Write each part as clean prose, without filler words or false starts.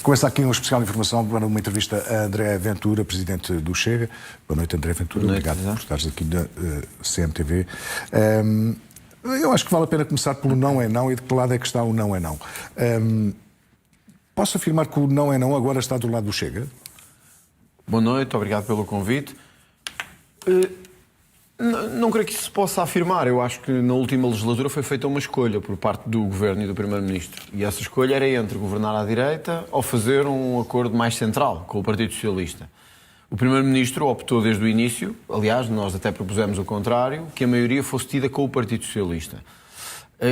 Começa aqui uma especial informação para uma entrevista a André Ventura, presidente do Chega. Boa noite, André Ventura. Boa noite, obrigado por estares aqui na CMTV. Eu acho que vale a pena começar pelo não é não e de que lado é que está o não é não. Posso afirmar que o não é não agora está do lado do Chega? Boa noite, obrigado pelo convite. Não creio que isso se possa afirmar. Eu acho que na última legislatura foi feita uma escolha por parte do Governo e do Primeiro-Ministro. E essa escolha era entre governar à direita ou fazer um acordo mais central com o Partido Socialista. O Primeiro-Ministro optou desde o início, aliás, nós até propusemos o contrário, que a maioria fosse tida com o Partido Socialista.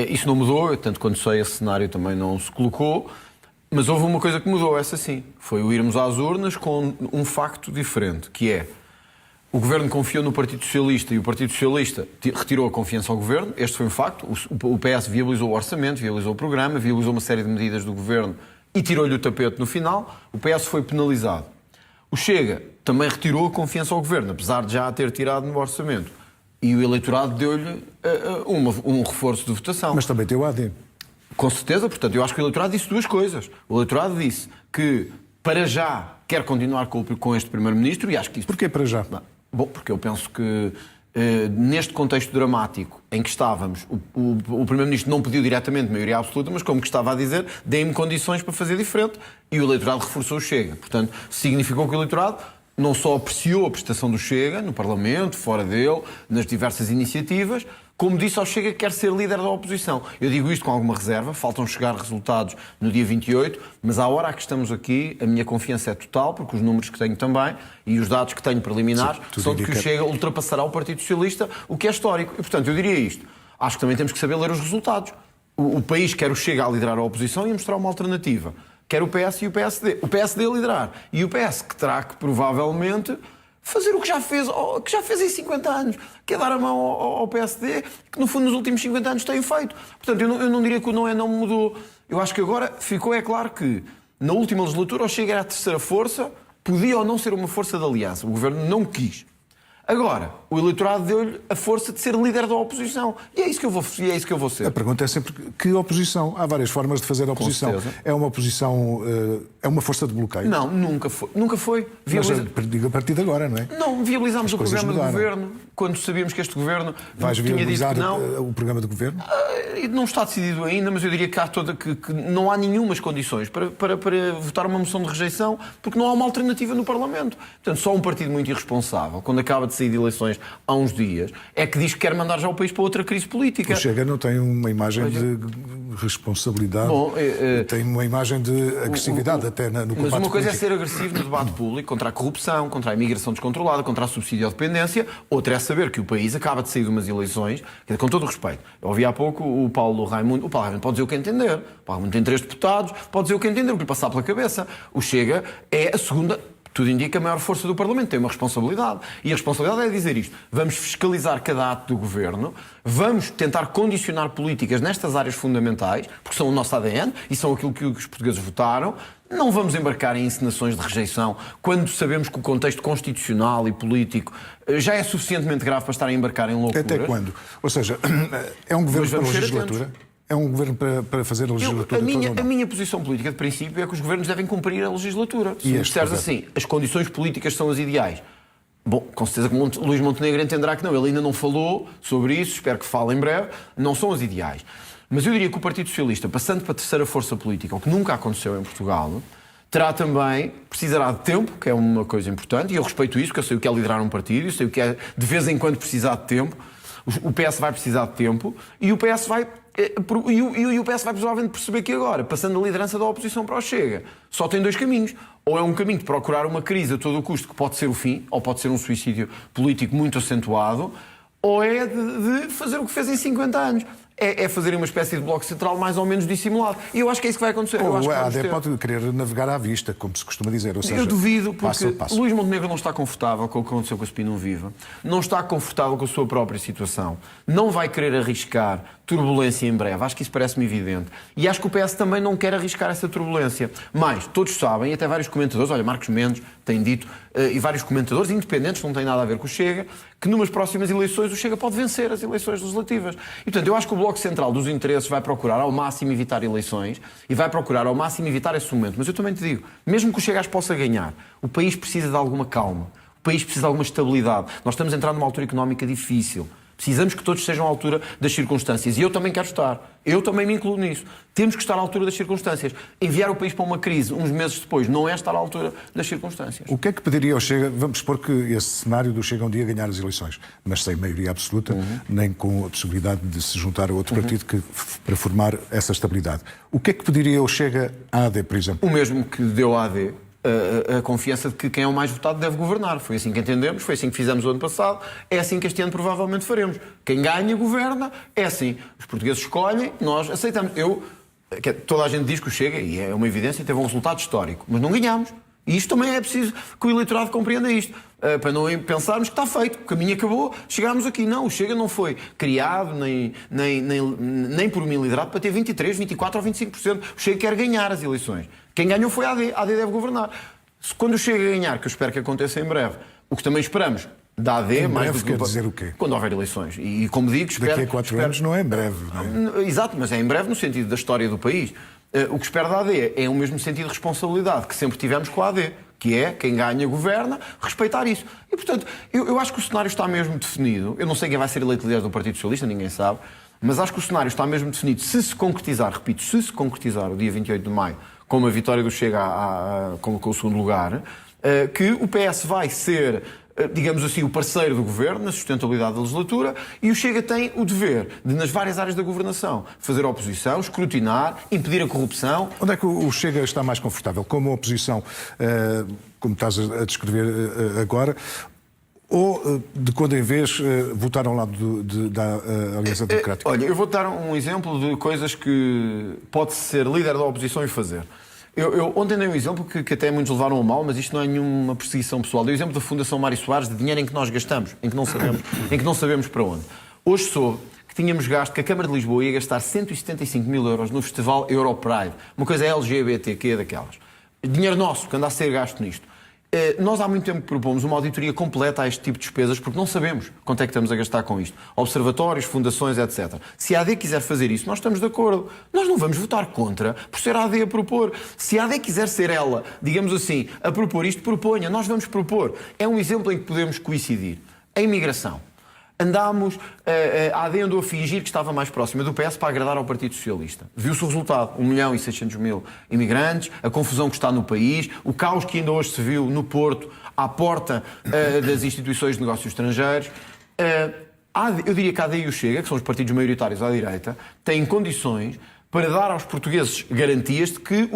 Isso não mudou, tanto quanto sei, esse cenário também não se colocou, mas houve uma coisa que mudou, essa sim. Foi o irmos às urnas com um facto diferente, que é: o Governo confiou no Partido Socialista e o Partido Socialista retirou a confiança ao Governo. Este foi um facto. O PS viabilizou o orçamento, viabilizou o programa, viabilizou uma série de medidas do Governo e tirou-lhe o tapete no final. O PS foi penalizado. O Chega também retirou a confiança ao Governo, apesar de já a ter tirado no orçamento. E o eleitorado deu-lhe um reforço de votação. Mas também tem o AD. Com certeza, portanto, eu acho que o eleitorado disse duas coisas. O eleitorado disse que, para já, quer continuar com este Primeiro-Ministro e acho que isso... Porquê para já? Bom, porque eu penso que neste contexto dramático em que estávamos, o Primeiro-Ministro não pediu diretamente maioria absoluta, mas como que estava a dizer, deem-me condições para fazer diferente, e o eleitorado reforçou o Chega. Portanto, significou que o eleitorado não só apreciou a prestação do Chega no Parlamento, fora dele, nas diversas iniciativas, como disse ao Chega que quer ser líder da oposição. Eu digo isto com alguma reserva, faltam chegar resultados no dia 28, mas à hora que estamos aqui, a minha confiança é total, porque os números que tenho também e os dados que tenho preliminares são de que o Chega ultrapassará o Partido Socialista, o que é histórico. E, portanto, eu diria isto. Acho que também temos que saber ler os resultados. O país quer o Chega a liderar a oposição e a mostrar uma alternativa. Quer o PS e o PSD. O PSD a liderar. E o PS que terá que, provavelmente, fazer o que já fez em 50 anos, que é dar a mão ao PSD, que no fundo nos últimos 50 anos tem feito. Portanto, eu não diria que o não é não mudou. Eu acho que agora ficou claro que na última legislatura o Chega era a terceira força, podia ou não ser uma força de aliança. O Governo não quis. Agora, o eleitorado deu-lhe a força de ser líder da oposição. E é isso que eu vou ser. A pergunta é sempre que oposição? Há várias formas de fazer a oposição. É uma oposição, é uma força de bloqueio? Não, nunca foi. Nunca foi. Mas a partir de agora, não é? Não, viabilizámos o programa do Governo, quando sabíamos que este Governo tinha dito que não. O programa do Governo? Não está decidido ainda, mas eu diria que não há nenhumas condições para votar uma moção de rejeição, porque não há uma alternativa no Parlamento. Portanto, só um partido muito irresponsável, quando acaba de sair de eleições há uns dias, é que diz que quer mandar já o país para outra crise política. O Chega não tem uma imagem de responsabilidade, tem uma imagem de agressividade até no combate. Mas uma coisa político. É ser agressivo no debate público contra a corrupção, contra a imigração descontrolada, contra a subsídio-dependência. Outra é saber que o país acaba de sair de umas eleições, com todo o respeito. Eu ouvi há pouco o Paulo Raimundo pode dizer o que entender. O Paulo Raimundo tem 3 deputados, pode dizer o que entender, o que lhe passar pela cabeça. O Chega é a segunda... Tudo indica a maior força do Parlamento, tem uma responsabilidade. E a responsabilidade é dizer isto. Vamos fiscalizar cada ato do Governo, vamos tentar condicionar políticas nestas áreas fundamentais, porque são o nosso ADN e são aquilo que os portugueses votaram. Não vamos embarcar em encenações de rejeição quando sabemos que o contexto constitucional e político já é suficientemente grave para estar a embarcar em loucuras. Até quando? Ou seja, é um governo para a legislatura? É um governo para fazer a legislatura a minha posição política de princípio é que os governos devem cumprir a legislatura. Se me disseres assim, as condições políticas são as ideais. Bom, com certeza que Luís Montenegro entenderá que não. Ele ainda não falou sobre isso, espero que fale em breve. Não são as ideais. Mas eu diria que o Partido Socialista, passando para a terceira força política, o que nunca aconteceu em Portugal, precisará de tempo, que é uma coisa importante, e eu respeito isso, porque eu sei o que é liderar um partido, eu sei o que é de vez em quando precisar de tempo. O PS vai precisar de tempo e o PS vai provavelmente perceber que agora, passando a liderança da oposição para o Chega, só tem 2 caminhos. Ou é um caminho de procurar uma crise a todo o custo, que pode ser o fim, ou pode ser um suicídio político muito acentuado, ou é de fazer o que fez em 50 anos. É fazer uma espécie de bloco central mais ou menos dissimulado. E eu acho que é isso que vai acontecer. Ou a AD pode querer navegar à vista, como se costuma dizer. Ou seja, eu duvido, porque passo a passo. Luís Montenegro não está confortável com o que aconteceu com a Spin não Viva, não está confortável com a sua própria situação, não vai querer arriscar turbulência em breve. Acho que isso parece-me evidente. E acho que o PS também não quer arriscar essa turbulência. Mas todos sabem, e até vários comentadores, olha, Marcos Mendes tem dito, e vários comentadores independentes, não têm nada a ver com o Chega, que numas próximas eleições o Chega pode vencer as eleições legislativas. E, portanto, eu acho que o Bloco Central dos Interesses vai procurar ao máximo evitar eleições e vai procurar ao máximo evitar esse momento. Mas eu também te digo, mesmo que o Chega as possa ganhar, o país precisa de alguma calma. O país precisa de alguma estabilidade. Nós estamos a entrar numa altura económica difícil. Precisamos que todos estejam à altura das circunstâncias. E eu também quero estar. Eu também me incluo nisso. Temos que estar à altura das circunstâncias. Enviar o país para uma crise uns meses depois não é estar à altura das circunstâncias. O que é que pediria ao Chega? Vamos supor que esse cenário do Chega um dia ganhar as eleições, mas sem maioria absoluta, nem com a possibilidade de se juntar a outro partido para formar essa estabilidade. O que é que pediria ao Chega à AD, por exemplo? O mesmo que deu à AD. A confiança de que quem é o mais votado deve governar. Foi assim que entendemos, foi assim que fizemos o ano passado, é assim que este ano provavelmente faremos. Quem ganha, governa, é assim. Os portugueses escolhem, nós aceitamos. Toda a gente diz que o Chega, e é uma evidência, teve um resultado histórico, mas não ganhamos. E isto também é preciso que o eleitorado compreenda isto. Para não pensarmos que está feito, o caminho acabou, chegámos aqui. Não, o Chega não foi criado nem por mim liderado para ter 23%, 24% ou 25%. O Chega quer ganhar as eleições. Quem ganhou foi a AD. A AD deve governar. Quando o Chega ganhar, que eu espero que aconteça em breve, o que também esperamos da AD... Em breve quer dizer o quê? Quando houver eleições. E como digo, espero... Daqui a 4 anos não é em breve. Não é? Exato, mas é em breve no sentido da história do país. O que espero da AD é o mesmo sentido de responsabilidade que sempre tivemos com a AD, que é, quem ganha governa, respeitar isso. E, portanto, eu acho que o cenário está mesmo definido. Eu não sei quem vai ser eleito líder do Partido Socialista, ninguém sabe, mas acho que o cenário está mesmo definido. Se se concretizar, repito, se se concretizar o dia 28 de maio, com a vitória do Chega com o segundo lugar, que o PS vai ser, digamos assim, o parceiro do governo na sustentabilidade da legislatura, e o Chega tem o dever de, nas várias áreas da governação, fazer oposição, escrutinar, impedir a corrupção. Onde é que o Chega está mais confortável? Como oposição, como estás a descrever agora, ou de quando em vez votar ao lado da Aliança Democrática? Olha, eu vou dar um exemplo de coisas que pode ser líder da oposição e fazer. Eu ontem dei um exemplo que até muitos levaram a mal, mas isto não é nenhuma perseguição pessoal. Dei o exemplo da Fundação Mário Soares, de dinheiro em que nós gastamos, em que não sabemos para onde. Hoje soube que tínhamos gasto, que a Câmara de Lisboa ia gastar 175 mil euros no Festival Europride, uma coisa LGBTQ daquelas. Dinheiro nosso que anda a ser gasto nisto. Nós há muito tempo que propomos uma auditoria completa a este tipo de despesas, porque não sabemos quanto é que estamos a gastar com isto. Observatórios, fundações, etc. Se a AD quiser fazer isso, nós estamos de acordo. Nós não vamos votar contra por ser a AD a propor. Se a AD quiser ser ela, digamos assim, a propor isto, proponha. Nós vamos propor. É um exemplo em que podemos coincidir. A imigração. A AD andou a fingir que estava mais próxima do PS para agradar ao Partido Socialista. Viu-se o resultado. 1.600.000 imigrantes, a confusão que está no país, o caos que ainda hoje se viu no Porto, à porta das instituições de negócios estrangeiros. Eu diria que a AD e o Chega, que são os partidos maioritários à direita, têm condições para dar aos portugueses garantias de que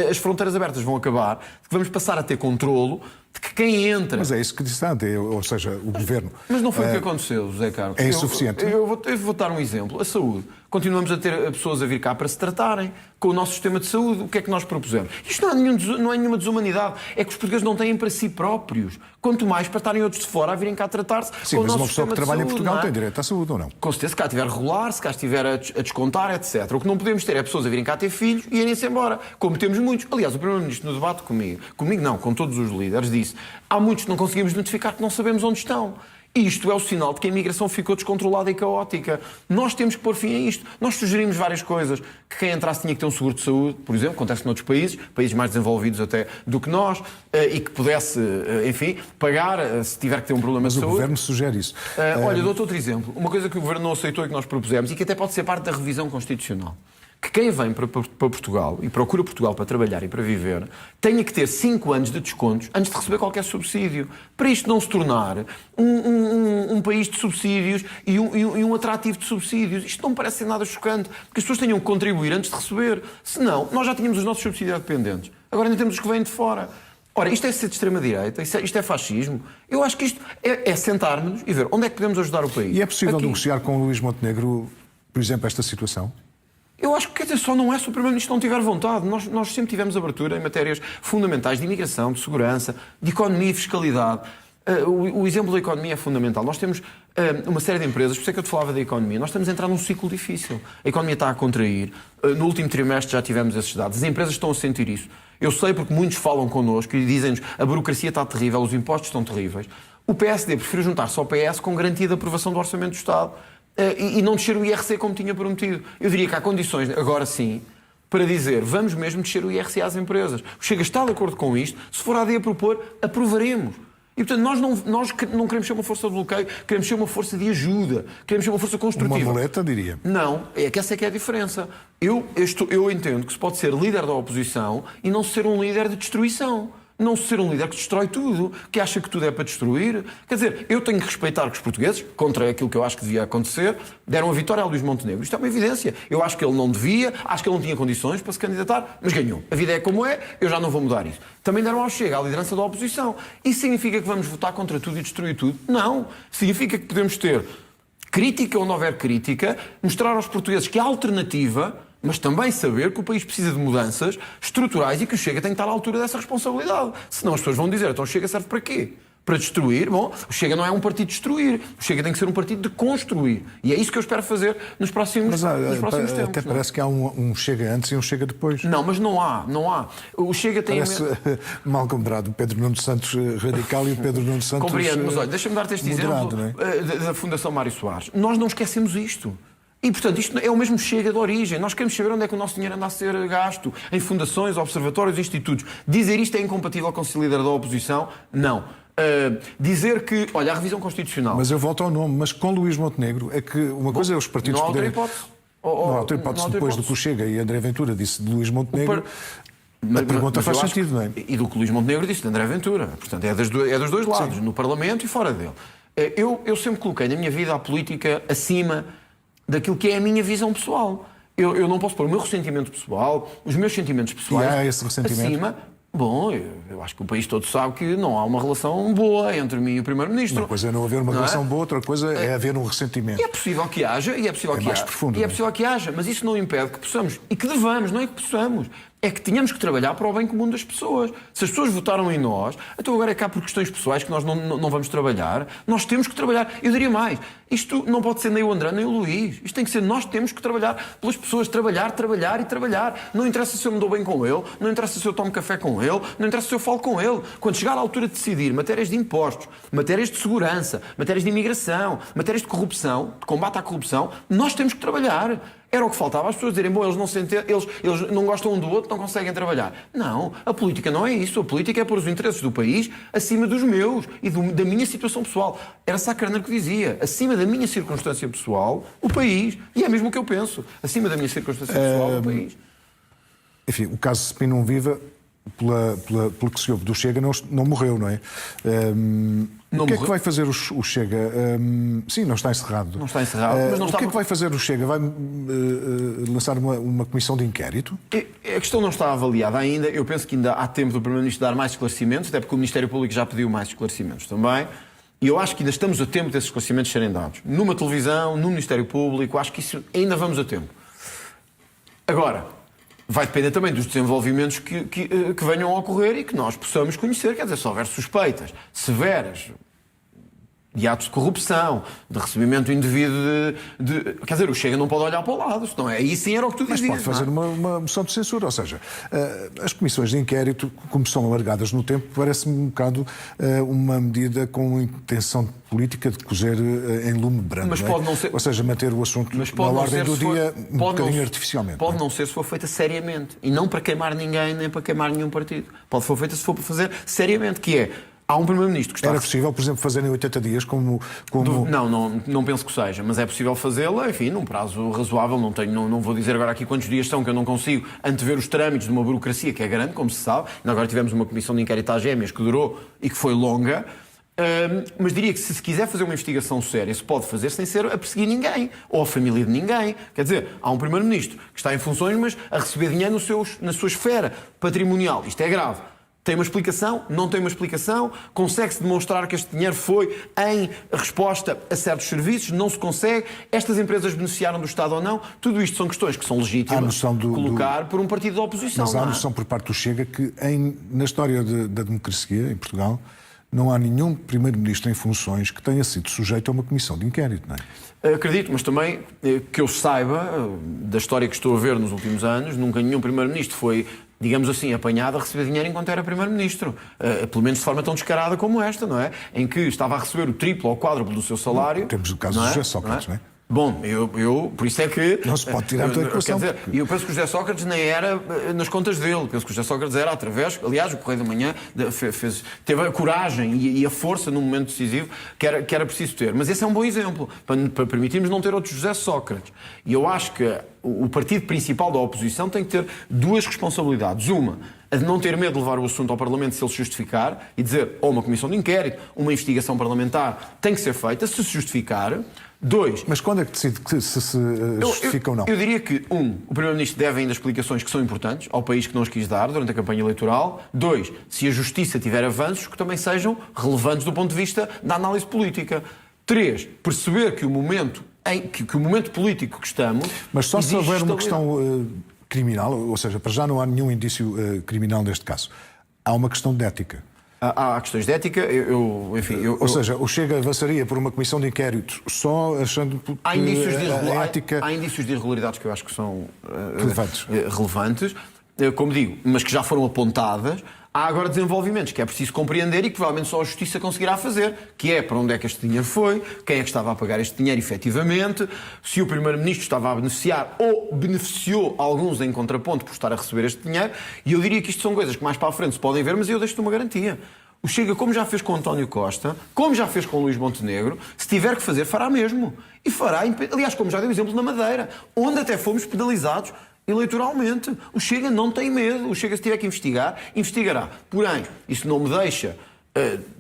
as fronteiras abertas vão acabar, de que vamos passar a ter controlo, de que quem entra... Mas é isso que disse a AD, ou seja, o Governo... Mas não foi o que aconteceu, José Carlos. É insuficiente. Eu vou dar um exemplo. A saúde. Continuamos a ter pessoas a vir cá para se tratarem com o nosso sistema de saúde. O que é que nós propusemos? Isto não é nenhuma desumanidade. É que os portugueses não têm para si próprios. Quanto mais para estarem outros de fora a virem cá tratar-se Sim, com o mas nosso uma pessoa sistema que trabalha de saúde, em Portugal não é? tem direito à saúde ou não? Com certeza, se cá estiver a regular, se cá estiver a descontar, etc. O que não podemos ter é pessoas a virem cá ter filhos e irem-se embora. Como temos muitos. Aliás, o Primeiro-Ministro no debate comigo não, com todos os líderes, disse: há muitos que não conseguimos notificar, que não sabemos onde estão. Isto é o sinal de que a imigração ficou descontrolada e caótica. Nós temos que pôr fim a isto. Nós sugerimos várias coisas. Que quem entrasse tinha que ter um seguro de saúde, por exemplo, acontece noutros países mais desenvolvidos até do que nós, e que pudesse, enfim, pagar se tiver que ter um problema de saúde. Mas o Governo sugere isso. Olha, dou-te outro exemplo. Uma coisa que o Governo não aceitou e que nós propusemos, e que até pode ser parte da revisão constitucional. Que quem vem para Portugal e procura Portugal para trabalhar e para viver tenha que ter 5 anos de descontos antes de receber qualquer subsídio. Para isto não se tornar um país de subsídios e um atrativo de subsídios. Isto não me parece ser nada chocante, porque as pessoas tenham que contribuir antes de receber. Senão, nós já tínhamos os nossos subsídios dependentes. Agora ainda temos os que vêm de fora. Ora, isto é ser de extrema-direita, isto é fascismo. Eu acho que isto é sentarmos-nos e ver onde é que podemos ajudar o país. E é possível negociar com o Luís Montenegro, por exemplo, esta situação? Eu acho que, quer dizer, só não é se o Primeiro-Ministro não tiver vontade. Nós sempre tivemos abertura em matérias fundamentais de imigração, de segurança, de economia e fiscalidade. O exemplo da economia é fundamental. Nós temos uma série de empresas, por isso é que eu te falava da economia, nós estamos a entrar num ciclo difícil. A economia está a contrair. No último trimestre já tivemos esses dados. As empresas estão a sentir isso. Eu sei porque muitos falam connosco e dizem-nos a burocracia está terrível, os impostos estão terríveis. O PSD preferiu juntar-se ao PS com garantia de aprovação do Orçamento do Estado e não descer o IRC como tinha prometido. Eu diria que há condições, agora sim, para dizer, vamos mesmo descer o IRC às empresas. O Chega está de acordo com isto. Se for a AD a propor, aprovaremos. E, portanto, nós não queremos ser uma força de bloqueio, queremos ser uma força de ajuda, queremos ser uma força construtiva. Uma muleta, diria. Não, é que essa é que é a diferença. Eu entendo que se pode ser líder da oposição e não ser um líder de destruição. Não ser um líder que destrói tudo, que acha que tudo é para destruir. Quer dizer, eu tenho que respeitar que os portugueses, contra aquilo que eu acho que devia acontecer, deram a vitória a Luís Montenegro. Isto é uma evidência. Eu acho que ele não devia, acho que ele não tinha condições para se candidatar, mas ganhou. A vida é como é, eu já não vou mudar isso. Também deram ao Chega a liderança da oposição. Isso significa que vamos votar contra tudo e destruir tudo? Não. Significa que podemos ter crítica onde houver crítica, mostrar aos portugueses que há alternativa, mas também saber que o país precisa de mudanças estruturais e que o Chega tem que estar à altura dessa responsabilidade. Senão as pessoas vão dizer, então o Chega serve para quê? Para destruir? Bom, o Chega não é um partido de destruir. O Chega tem que ser um partido de construir. E é isso que eu espero fazer nos próximos tempos. Até parece que há um Chega antes e um Chega depois. Não, mas não há. O Chega tem... Parece mal comprado. O Pedro Nuno Santos radical e o Pedro Nuno Santos compreendo, mas olha, deixa-me dar-te este exemplo da Fundação Mário Soares. Nós não esquecemos isto. E, portanto, isto é o mesmo Chega de origem. Nós queremos saber onde é que o nosso dinheiro anda a ser gasto. Em fundações, observatórios, institutos. Dizer isto é incompatível com ser líder da oposição? Não. Dizer que, olha, a revisão constitucional... Mas eu volto ao nome, mas com Luís Montenegro, é que uma coisa é os partidos não há outra poderem... hipótese. Não há outra hipótese. Depois do que o Chega e André Ventura disse de Luís Montenegro... A pergunta faz sentido, não é? E do que o Luís Montenegro disse de André Ventura. Portanto, é dos dois lados, no Parlamento e fora dele. Eu sempre coloquei na minha vida a política acima daquilo que é a minha visão pessoal. Eu não posso pôr o meu ressentimento pessoal, os meus sentimentos pessoais e há esse ressentimento? Acima. Bom, eu acho que o país todo sabe que não há uma relação boa entre mim e o Primeiro-Ministro. Uma coisa é não haver uma relação boa, outra coisa é haver um ressentimento. E é possível que haja, e é possível que mais haja. profundo, E é possível que haja, mas isso não impede que possamos, e que devamos, não é que possamos, é que tínhamos que trabalhar para o bem comum das pessoas. Se as pessoas votaram em nós, então agora é cá por questões pessoais que nós não vamos trabalhar. Nós temos que trabalhar. Eu diria mais, isto não pode ser nem o André nem o Luís. Isto tem que ser nós temos que trabalhar pelas pessoas. Trabalhar e trabalhar. Não interessa se eu me dou bem com ele, não interessa se eu tomo café com ele, não interessa se eu falo com ele. Quando chegar à altura de decidir matérias de impostos, matérias de segurança, matérias de imigração, matérias de corrupção, de combate à corrupção, nós temos que trabalhar. Era o que faltava, as pessoas dizerem, bom, eles não gostam um do outro, não conseguem trabalhar. Não, a política não é isso. A política é pôr os interesses do país acima dos meus e da minha situação pessoal. Era Sá Carneiro que dizia, acima da minha circunstância pessoal, o país. E é mesmo o que eu penso. Acima da minha circunstância pessoal, o país. Enfim, o caso Spin não Viva, pelo que se ouve do Chega, não morreu, não é? O que é que vai fazer o Chega? Sim, não está encerrado. Não está encerrado, mas não está... O que é que vai fazer o Chega? Vai lançar uma comissão de inquérito? A questão não está avaliada ainda. Eu penso que ainda há tempo do Primeiro-Ministro dar mais esclarecimentos, até porque o Ministério Público já pediu mais esclarecimentos também. E eu acho que ainda estamos a tempo desses esclarecimentos serem dados. Numa televisão, no Ministério Público, acho que isso ainda vamos a tempo. Agora, vai depender também dos desenvolvimentos que venham a ocorrer e que nós possamos conhecer. Quer dizer, se houver suspeitas severas de atos de corrupção, de recebimento indevido Quer dizer, o Chega não pode olhar para o lado, senão aí sim era o que tu dizias. Mas pode fazer uma moção de censura, ou seja, as comissões de inquérito, como são alargadas no tempo, parece-me um bocado uma medida com intenção política de cozer em lume branco. Mas pode não ser... Ou seja, manter o assunto na ordem do dia um bocadinho artificialmente. Pode não ser se for feita seriamente. E não para queimar ninguém, nem para queimar nenhum partido. Pode ser feita se for para fazer seriamente, que é... Há um Primeiro-Ministro que está... Era possível, por exemplo, fazer em 80 dias como... Não penso que seja, mas é possível fazê-la, enfim, num prazo razoável. Não vou dizer agora aqui quantos dias são, que eu não consigo antever os trâmites de uma burocracia que é grande, como se sabe. Agora tivemos uma comissão de inquérito às gêmeas que durou e que foi longa. Mas diria que se quiser fazer uma investigação séria, se pode fazer sem ser a perseguir ninguém, ou a família de ninguém. Quer dizer, há um Primeiro-Ministro que está em funções, mas a receber dinheiro na sua esfera patrimonial. Isto é grave. Tem uma explicação? Não tem uma explicação? Consegue-se demonstrar que este dinheiro foi em resposta a certos serviços? Não se consegue? Estas empresas beneficiaram do Estado ou não? Tudo isto são questões que são legítimas de colocar por um partido da oposição. Mas há a noção por parte do Chega que na história da democracia em Portugal não há nenhum primeiro-ministro em funções que tenha sido sujeito a uma comissão de inquérito, não é? Acredito, mas também que eu saiba, da história que estou a ver nos últimos anos, nunca nenhum primeiro-ministro foi, digamos assim, apanhado a receber dinheiro enquanto era primeiro-ministro. Pelo menos de forma tão descarada como esta, não é? Em que estava a receber o triplo ou quádruplo do seu salário. Temos o caso de José Sócrates, não é? Bom, por isso é que... Não se pode tirar toda a equação. Quer dizer, eu penso que o José Sócrates nem era nas contas dele. Penso que o José Sócrates era através... Aliás, o Correio da Manhã teve a coragem e a força num momento decisivo que era preciso ter. Mas esse é um bom exemplo para permitirmos não ter outro José Sócrates. E eu acho que o partido principal da oposição tem que ter duas responsabilidades. Uma, a de não ter medo de levar o assunto ao Parlamento se ele se justificar e dizer ou uma comissão de inquérito, uma investigação parlamentar tem que ser feita, se justificar. Dois... Mas quando é que decide que se justifica ou não? Eu diria que, o Primeiro-Ministro deve ainda explicações que são importantes ao país que não os quis dar durante a campanha eleitoral. Dois, se a Justiça tiver avanços que também sejam relevantes do ponto de vista da análise política. Três, perceber que o momento político que estamos... Mas só se houver uma questão criminal, ou seja, para já não há nenhum indício criminal neste caso. Há uma questão de ética. Há questões de ética, Ou seja, o Chega avançaria por uma comissão de inquérito só achando que há indícios de ética... Há indícios de irregularidades que eu acho que são relevantes, como digo, mas que já foram apontadas. Há agora desenvolvimentos que é preciso compreender e que provavelmente só a Justiça conseguirá fazer, que é para onde é que este dinheiro foi, quem é que estava a pagar este dinheiro efetivamente, se o Primeiro-Ministro estava a beneficiar ou beneficiou alguns em contraponto por estar a receber este dinheiro. E eu diria que isto são coisas que mais para a frente se podem ver, mas eu deixo-te uma garantia. O Chega, como já fez com António Costa, como já fez com Luís Montenegro, se tiver que fazer, fará mesmo. E fará, aliás, como já deu exemplo na Madeira, onde até fomos penalizados eleitoralmente. O Chega não tem medo. O Chega, se tiver que investigar, investigará. Porém, isso não me deixa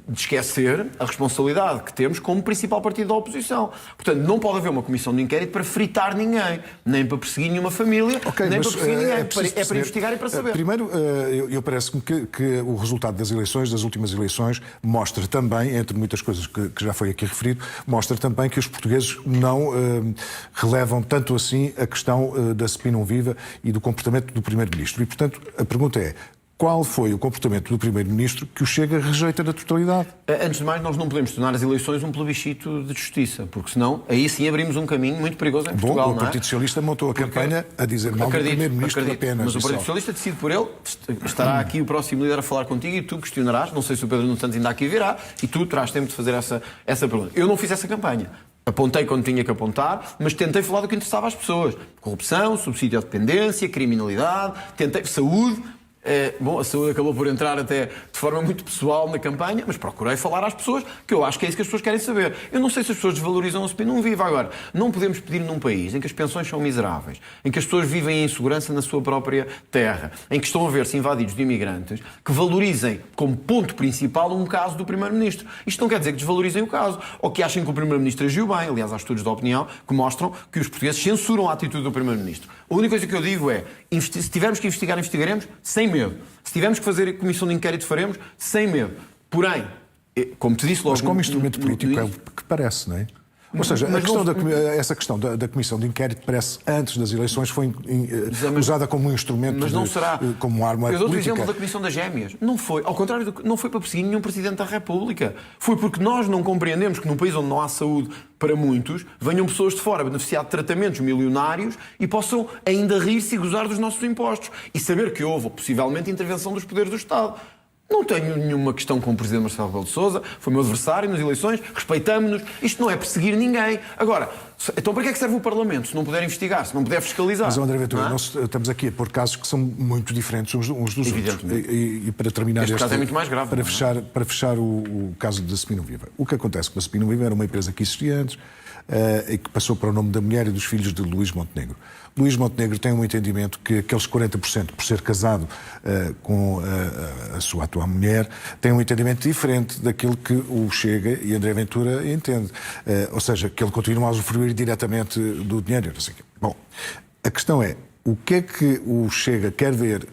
de esquecer a responsabilidade que temos como principal partido da oposição. Portanto, não pode haver uma comissão de inquérito para fritar ninguém, nem para perseguir nenhuma família, nem para perseguir ninguém. É para investigar e para saber. Primeiro, eu parece-me que o resultado das últimas eleições, mostra também, entre muitas coisas que já foi aqui referido, mostra também que os portugueses não relevam tanto assim a questão da Spinum Viva e do comportamento do Primeiro-Ministro. E, portanto, a pergunta é: qual foi o comportamento do Primeiro-Ministro que o Chega rejeita na totalidade? Antes de mais, nós não podemos tornar as eleições um plebiscito de justiça, porque senão aí sim abrimos um caminho muito perigoso em Portugal. Bom, o Partido Socialista montou a campanha a dizer mal do Primeiro-Ministro apenas. Mas o Partido Socialista decide por ele. Estará aqui o próximo líder a falar contigo e tu questionarás. Não sei se o Pedro Nuno Santos ainda aqui virá e tu terás tempo de fazer essa pergunta. Eu não fiz essa campanha. Apontei quando tinha que apontar, mas tentei falar do que interessava às pessoas. Corrupção, subsídio à dependência, criminalidade, saúde. Bom, a saúde acabou por entrar até de forma muito pessoal na campanha, mas procurei falar às pessoas, que eu acho que é isso que as pessoas querem saber. Eu não sei se as pessoas desvalorizam o Spinum Viva. Agora, não podemos pedir num país em que as pensões são miseráveis, em que as pessoas vivem em insegurança na sua própria terra, em que estão a ver-se invadidos de imigrantes, que valorizem como ponto principal um caso do Primeiro-Ministro. Isto não quer dizer que desvalorizem o caso, ou que achem que o Primeiro-Ministro agiu bem. Aliás, há estudos de opinião que mostram que os portugueses censuram a atitude do Primeiro-Ministro. A única coisa que eu digo é, se tivermos que investigar, investigaremos sem medo. Se tivermos que fazer a comissão de inquérito, faremos sem medo. Porém, como te disse logo... Mas como instrumento político é o que parece, não é? Ou seja, essa questão da comissão de inquérito parece, antes das eleições, foi usada como um instrumento, mas não será. Como uma arma política. Eu dou-te o exemplo da Comissão das Gêmeas. Não foi. Ao contrário, não foi para perseguir nenhum Presidente da República. Foi porque nós não compreendemos que num país onde não há saúde para muitos, venham pessoas de fora beneficiar de tratamentos milionários e possam ainda rir-se e gozar dos nossos impostos. E saber que houve, possivelmente, intervenção dos poderes do Estado. Não tenho nenhuma questão com o Presidente Marcelo Rebelo de Sousa, foi meu adversário nas eleições, respeitamo-nos. Isto não é perseguir ninguém. Agora, então para que é que serve o Parlamento se não puder investigar, se não puder fiscalizar? Mas, André Ventura, nós estamos aqui a pôr casos que são muito diferentes uns dos outros. E para terminar este caso é muito mais grave. Para fechar o caso da Spinum Viva. O que acontece com a Spinum Viva era uma empresa que existia antes e que passou para o nome da mulher e dos filhos de Luís Montenegro. Luís Montenegro tem um entendimento que aqueles 40%, por ser casado com a sua atual mulher, tem um entendimento diferente daquilo que o Chega e André Ventura entende. Ou seja, que ele continua a usufruir diretamente do dinheiro. Não sei o quê. Bom, a questão é, o que é que o Chega quer ver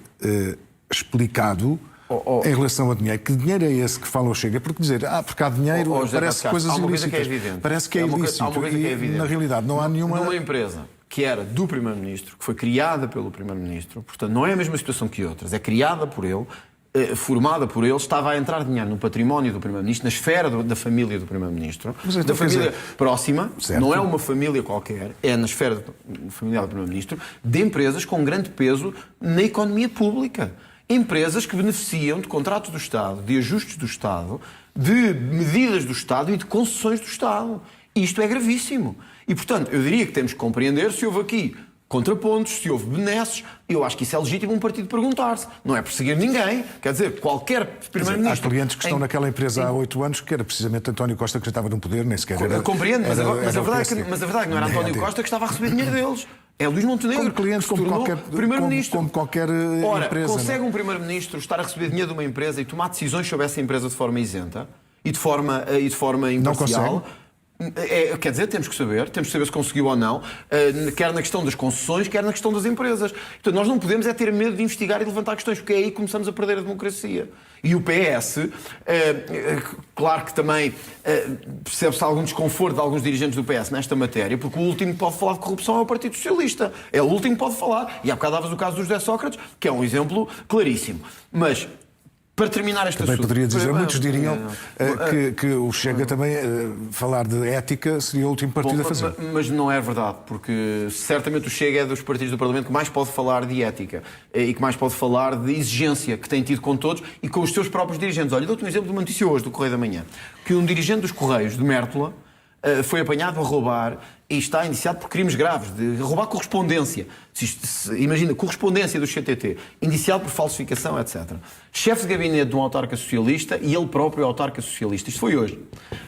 explicado em relação a dinheiro? Que dinheiro é esse que fala o Chega? Porque dizer, porque há dinheiro, parece coisas ilícitas. Parece que é ilícito. E, na realidade, não há nenhuma... Numa empresa que era do Primeiro-Ministro, que foi criada pelo Primeiro-Ministro, portanto, não é a mesma situação que outras, é criada por ele, formada por ele, estava a entrar dinheiro no património do Primeiro-Ministro, na esfera da família do Primeiro-Ministro, então, da família próxima, certo. não é uma família qualquer, é na esfera familiar do Primeiro-Ministro, de empresas com grande peso na economia pública. Empresas que beneficiam de contratos do Estado, de ajustes do Estado, de medidas do Estado e de concessões do Estado. Isto é gravíssimo. E, portanto, eu diria que temos que compreender se houve aqui contrapontos, se houve benesses. Eu acho que isso é legítimo um partido perguntar-se. Não é perseguir ninguém. Quer dizer, qualquer primeiro-ministro... Há clientes que estão naquela empresa há 8 anos, que era precisamente António Costa que já estava no poder, nem sequer era... Compreendo, mas a verdade é que não era António PSD. Costa que estava a receber dinheiro deles. É Luís Montenegro. Como clientes, que se tornou primeiro-ministro. como qualquer Ora, empresa. consegue um primeiro-ministro estar a receber dinheiro de uma empresa e tomar decisões sobre essa empresa de forma isenta e de forma imparcial? Não consegue. Quer dizer, temos que saber se conseguiu ou não, quer na questão das concessões, quer na questão das empresas. Portanto, nós não podemos ter medo de investigar e de levantar questões, porque é aí que começamos a perder a democracia. E o PS, claro que também percebe-se algum desconforto de alguns dirigentes do PS nesta matéria, porque o último que pode falar de corrupção é o Partido Socialista. É o último que pode falar. E há bocado davas o caso do José Sócrates, que é um exemplo claríssimo. Mas... para terminar este também assunto... poderia dizer, muitos diriam que o Chega também, falar de ética, seria o último partido a fazer. Mas não é verdade, porque certamente o Chega é dos partidos do Parlamento que mais pode falar de ética e que mais pode falar de exigência que tem tido com todos e com os seus próprios dirigentes. Olha, dou-te um exemplo de uma notícia hoje do Correio da Manhã, que um dirigente dos Correios, de Mértola, foi apanhado a roubar e está indiciado por crimes graves, de roubar correspondência. Imagina, correspondência do CTT, indiciado por falsificação, etc. Chefe de gabinete de um autarca socialista e ele próprio autarca socialista. Isto foi hoje.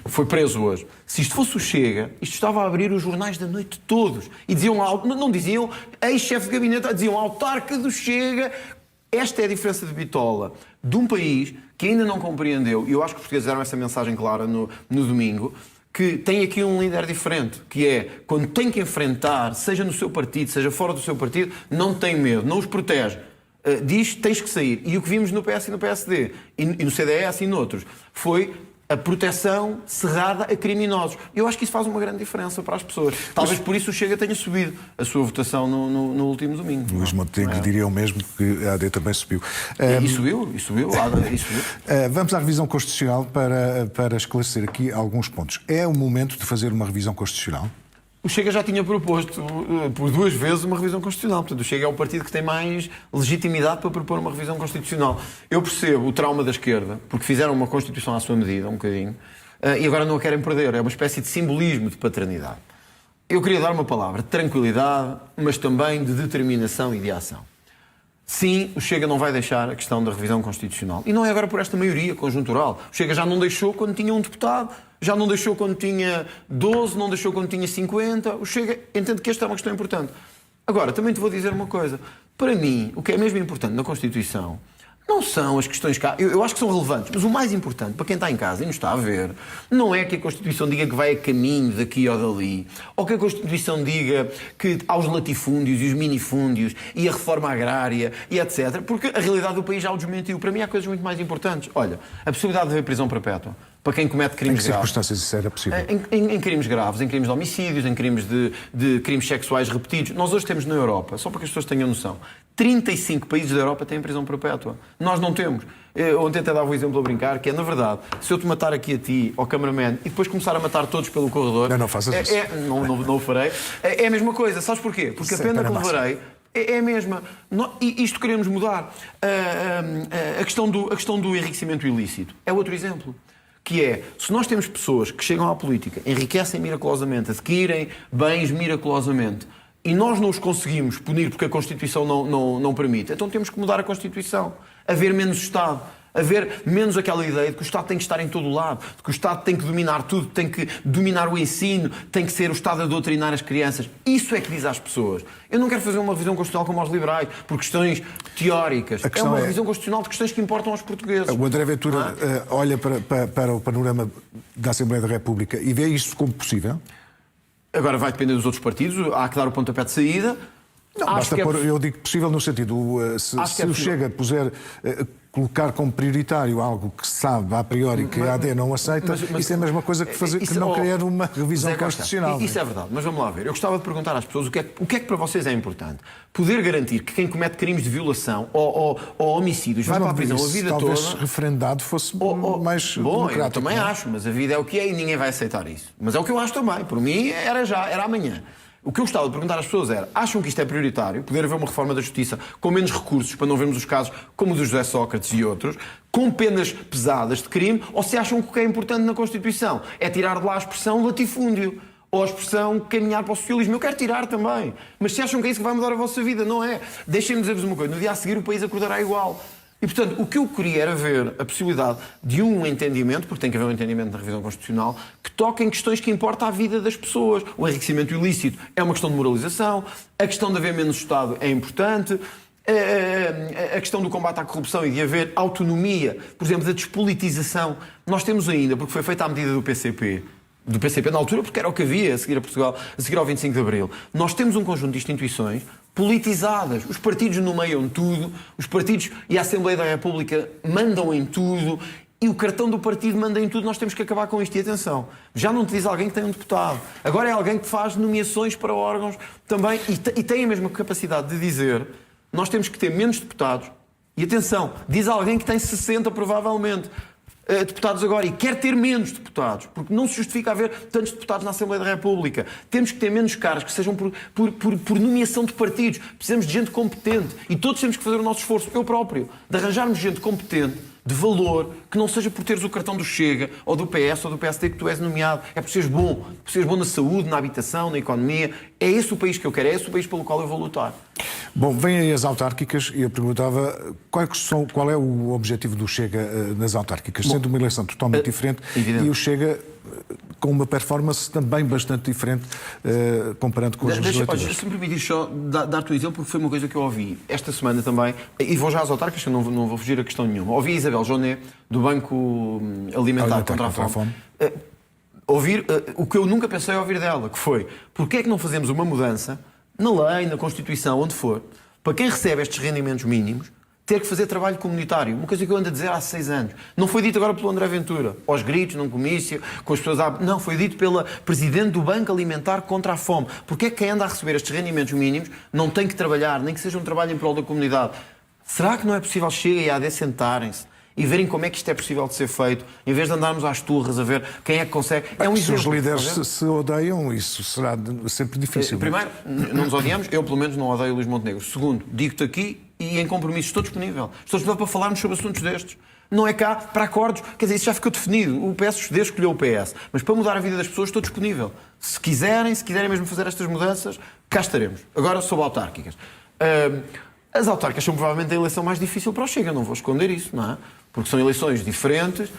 Foi preso hoje. Se isto fosse o Chega, isto estava a abrir os jornais da noite todos. E diziam lá, não diziam ex-chefe de gabinete, diziam autarca do Chega. Esta é a diferença de bitola de um país que ainda não compreendeu, e eu acho que os portugueses deram essa mensagem clara no domingo, que tem aqui um líder diferente, que é, quando tem que enfrentar, seja no seu partido, seja fora do seu partido, não tem medo, não os protege. Diz, tens que sair. E o que vimos no PS e no PSD, e no CDS e noutros, foi a proteção cerrada a criminosos. Eu acho que isso faz uma grande diferença para as pessoas. Talvez por isso o Chega tenha subido a sua votação no último domingo. Luís Montenegro diria o mesmo, que a AD também subiu. E subiu. Vamos à revisão constitucional para esclarecer aqui alguns pontos. É o momento de fazer uma revisão constitucional? O Chega já tinha proposto por 2 vezes uma revisão constitucional. Portanto, o Chega é o partido que tem mais legitimidade para propor uma revisão constitucional. Eu percebo o trauma da esquerda, porque fizeram uma Constituição à sua medida, um bocadinho, e agora não a querem perder. É uma espécie de simbolismo de paternidade. Eu queria dar uma palavra de tranquilidade, mas também de determinação e de ação. Sim, o Chega não vai deixar a questão da revisão constitucional. E não é agora por esta maioria conjuntural. O Chega já não deixou quando tinha um deputado, já não deixou quando tinha 12, não deixou quando tinha 50. O Chega entende que esta é uma questão importante. Agora, também te vou dizer uma coisa. Para mim, o que é mesmo importante na Constituição não são as questões cá. Eu acho que são relevantes, mas o mais importante para quem está em casa e nos está a ver não é que a Constituição diga que vai a caminho daqui ou dali, ou que a Constituição diga que aos latifúndios e os minifúndios e a reforma agrária e etc. Porque a realidade do país já o desmentiu. Para mim há coisas muito mais importantes. Olha, a possibilidade de haver prisão perpétua para quem comete crimes graves. Em que circunstâncias isso era possível? Em crimes graves, em crimes de homicídios, em crimes de crimes sexuais repetidos. Nós hoje temos na Europa, só para que as pessoas tenham noção, 35 países da Europa têm prisão perpétua. Nós não temos. Ontem até dava um exemplo a brincar, que é, na verdade, se eu te matar aqui a ti, ao cameraman, e depois começar a matar todos pelo corredor... Não faças isso. Não o farei. É a mesma coisa. Sabes porquê? Porque a pena que levarei é a mesma. E isto queremos mudar. A questão do enriquecimento ilícito é outro exemplo. Que é, se nós temos pessoas que chegam à política, enriquecem miraculosamente, adquirem bens miraculosamente, e nós não os conseguimos punir porque a Constituição não permite, então temos que mudar a Constituição. Haver menos Estado. Haver menos aquela ideia de que o Estado tem que estar em todo o lado, de que o Estado tem que dominar tudo, tem que dominar o ensino, tem que ser o Estado a doutrinar as crianças. Isso é que diz às pessoas. Eu não quero fazer uma revisão constitucional como aos liberais, por questões teóricas. É uma revisão constitucional de questões que importam aos portugueses. O André Ventura olha para o panorama da Assembleia da República e vê isto como possível? Agora vai depender dos outros partidos, há que dar o pontapé de saída. Não, basta pôr, eu digo possível no sentido, se o Chega puser colocar como prioritário algo que sabe a priori que a AD não aceita, isso é a mesma coisa que, que não querer uma revisão constitucional. Isso é verdade, mas vamos lá ver. Eu gostava de perguntar às pessoas o que é que para vocês é importante. Poder garantir que quem comete crimes de violação ou homicídios vai para a prisão a vida toda... Talvez referendado fosse mais bom, democrático. Eu também acho, mas a vida é o que é e ninguém vai aceitar isso. Mas é o que eu acho também. Por mim era amanhã. O que eu gostava de perguntar às pessoas era: acham que isto é prioritário? Poder haver uma reforma da justiça com menos recursos, para não vermos os casos como o do José Sócrates e outros, com penas pesadas de crime, ou se acham que o que é importante na Constituição é tirar de lá a expressão latifúndio ou a expressão caminhar para o socialismo? Eu quero tirar também. Mas se acham que é isso que vai mudar a vossa vida, não é. Deixem-me dizer-vos uma coisa: no dia a seguir o país acordará igual. E, portanto, o que eu queria era ver a possibilidade de um entendimento, porque tem que haver um entendimento na revisão constitucional, que toque em questões que importam à vida das pessoas. O enriquecimento ilícito é uma questão de moralização, a questão de haver menos Estado é importante, a questão do combate à corrupção e de haver autonomia, por exemplo, da despolitização. Nós temos ainda, porque foi feita à medida do PCP na altura, porque era o que havia a seguir a Portugal, a seguir ao 25 de Abril. Nós temos um conjunto de instituições politizadas. Os partidos nomeiam tudo, os partidos e a Assembleia da República mandam em tudo, e o cartão do partido manda em tudo. Nós temos que acabar com isto. E atenção, já não te diz alguém que tem um deputado. Agora é alguém que faz nomeações para órgãos também, e tem a mesma capacidade de dizer: nós temos que ter menos deputados. E atenção, diz alguém que tem 60 provavelmente deputados agora e quer ter menos deputados, porque não se justifica haver tantos deputados na Assembleia da República. Temos que ter menos caras que sejam por nomeação de partidos. Precisamos de gente competente e todos temos que fazer o nosso esforço, eu próprio, de arranjarmos gente competente, de valor, que não seja por teres o cartão do Chega ou do PS ou do PSD que tu és nomeado. É por seres bom na saúde, na habitação, na economia. É esse o país que eu quero, é esse o país pelo qual eu vou lutar. Bom, vêm aí as autárquicas e eu perguntava qual é o objetivo do Chega nas autárquicas, sendo uma eleição totalmente diferente evidente. E o Chega com uma performance também bastante diferente comparando com as legislativas. Se me permitir só dar-te um exemplo, porque foi uma coisa que eu ouvi esta semana também, e vou já às autárquicas, que eu não vou fugir a questão nenhuma. Ouvi a Isabel Jonet, do Banco Alimentar contra a Fome, ouvir o que eu nunca pensei ouvir dela, que foi: porque é que não fazemos uma mudança na lei, na Constituição, onde for, para quem recebe estes rendimentos mínimos ter que fazer trabalho comunitário? Uma coisa que eu ando a dizer há 6 anos. Não foi dito agora pelo André Ventura, aos gritos, num comício, com as pessoas... Não, foi dito pela Presidente do Banco Alimentar contra a Fome. Porque é que quem anda a receber estes rendimentos mínimos não tem que trabalhar, nem que seja um trabalho em prol da comunidade? Será que não é possível Chega e a AD sentarem-se e verem como é que isto é possível de ser feito, em vez de andarmos às turras a ver quem é que consegue? É um Se exemplo. os líderes se odeiam, isso será sempre difícil. Primeiro, não nos odiamos. Eu, pelo menos, não odeio o Luís Montenegro. Segundo, digo-te aqui e em compromisso, estou disponível. Estou disponível para falarmos sobre assuntos destes. Não é cá para acordos. Quer dizer, isso já ficou definido. O PSD escolheu o PS. Mas para mudar a vida das pessoas, estou disponível. Se quiserem mesmo fazer estas mudanças, cá estaremos. Agora, sobre autárquicas. As autárquicas são provavelmente a eleição mais difícil para o Chega. Não vou esconder isso, não é? Porque são eleições diferentes,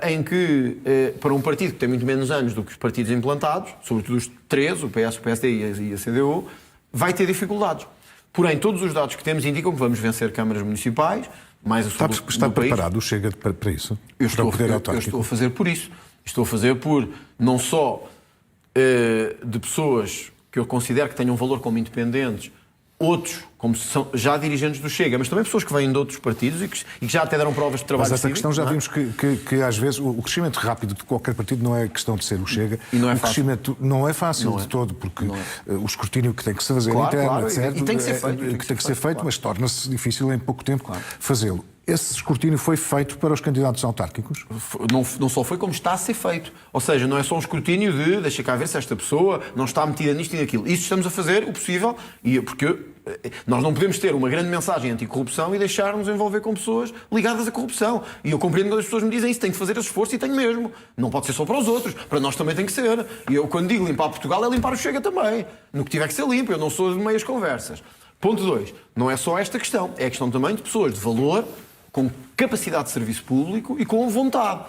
em que, para um partido que tem muito menos anos do que os partidos implantados, sobretudo os 3, o PS, o PSD e a CDU, vai ter dificuldades. Porém, todos os dados que temos indicam que vamos vencer câmaras municipais, mais a sul do Está país. preparado o Chega para isso? Eu estou a fazer por isso. Estou a fazer por, não só de pessoas que eu considero que tenham valor como independentes, outros, como são já dirigentes do Chega, mas também pessoas que vêm de outros partidos e que já até deram provas de trabalho. Mas essa questão já vimos que às vezes o crescimento rápido de qualquer partido não é questão de ser o Chega. E não é o fácil. Crescimento não é fácil de todo, porque o escrutínio que tem que se fazer interno, etc. E tem que ser feito. Tem que ser feito, mas torna-se difícil em pouco tempo fazê-lo. Esse escrutínio foi feito para os candidatos autárquicos? Não só foi, como está a ser feito. Ou seja, não é só um escrutínio de deixa cá ver se esta pessoa não está metida nisto e naquilo. Isso estamos a fazer o possível, porque nós não podemos ter uma grande mensagem anticorrupção e deixar-nos envolver com pessoas ligadas à corrupção. E eu compreendo quando as pessoas me dizem isso, tenho que fazer esse esforço e tenho mesmo. Não pode ser só para os outros, para nós também tem que ser. E eu, quando digo limpar Portugal, é limpar o Chega também. No que tiver que ser limpo, eu não sou de meias conversas. Ponto 2. Não é só esta questão, é a questão também de pessoas de valor, com capacidade de serviço público e com vontade.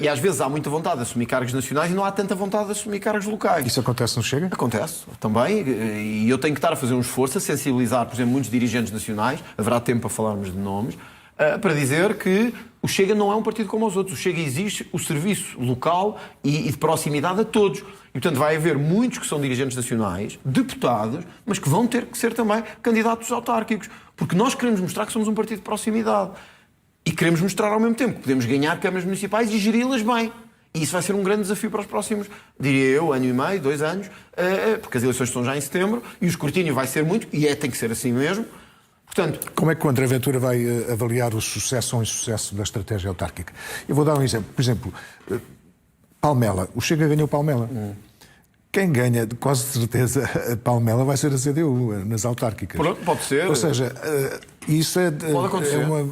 E às vezes há muita vontade de assumir cargos nacionais e não há tanta vontade de assumir cargos locais. Isso acontece no Chega? Acontece também, e eu tenho que estar a fazer um esforço a sensibilizar, por exemplo, muitos dirigentes nacionais, haverá tempo para falarmos de nomes, para dizer que o Chega não é um partido como os outros. O Chega exige o serviço local e de proximidade a todos. E, portanto, vai haver muitos que são dirigentes nacionais, deputados, mas que vão ter que ser também candidatos autárquicos. Porque nós queremos mostrar que somos um partido de proximidade. E queremos mostrar ao mesmo tempo que podemos ganhar câmaras municipais e geri-las bem. E isso vai ser um grande desafio para os próximos, diria eu, 1 ano e meio, 2 anos, porque as eleições estão já em setembro e o escrutínio vai ser muito, e tem que ser assim mesmo. Portanto, como é que o André Ventura vai avaliar o sucesso ou insucesso da estratégia autárquica? Eu vou dar um exemplo. Por exemplo, Palmela. O Chega ganhou Palmela. Quem ganha, de quase certeza, a Palmela vai ser a CDU, nas autárquicas. Pronto, pode ser. Ou seja, isso é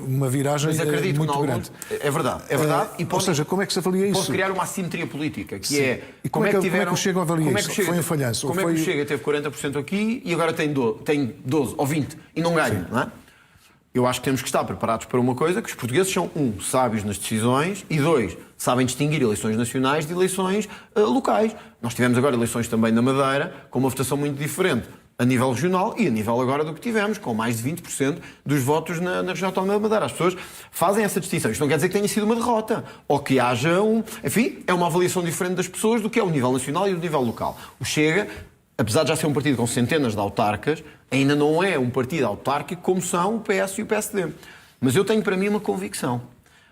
uma viragem mas acredito muito que grande. É verdade. É verdade. E ou seja, como é que se avalia isso? Pode criar uma assimetria política, que Sim. é... E como é que o Chega avalia isso? Foi um falhanço? Como é que o Chega teve 40% aqui e agora tem 12 ou 20 e não ganha, não é? Eu acho que temos que estar preparados para uma coisa, que os portugueses são, sábios nas decisões e 2, sabem distinguir eleições nacionais de eleições locais. Nós tivemos agora eleições também na Madeira, com uma votação muito diferente a nível regional e a nível agora do que tivemos, com mais de 20% dos votos na região autónoma da Madeira. As pessoas fazem essa distinção. Isto não quer dizer que tenha sido uma derrota, ou que haja Enfim, é uma avaliação diferente das pessoas do que é o nível nacional e o nível local. O Chega, apesar de já ser um partido com centenas de autarcas, ainda não é um partido autárquico como são o PS e o PSD. Mas eu tenho para mim uma convicção.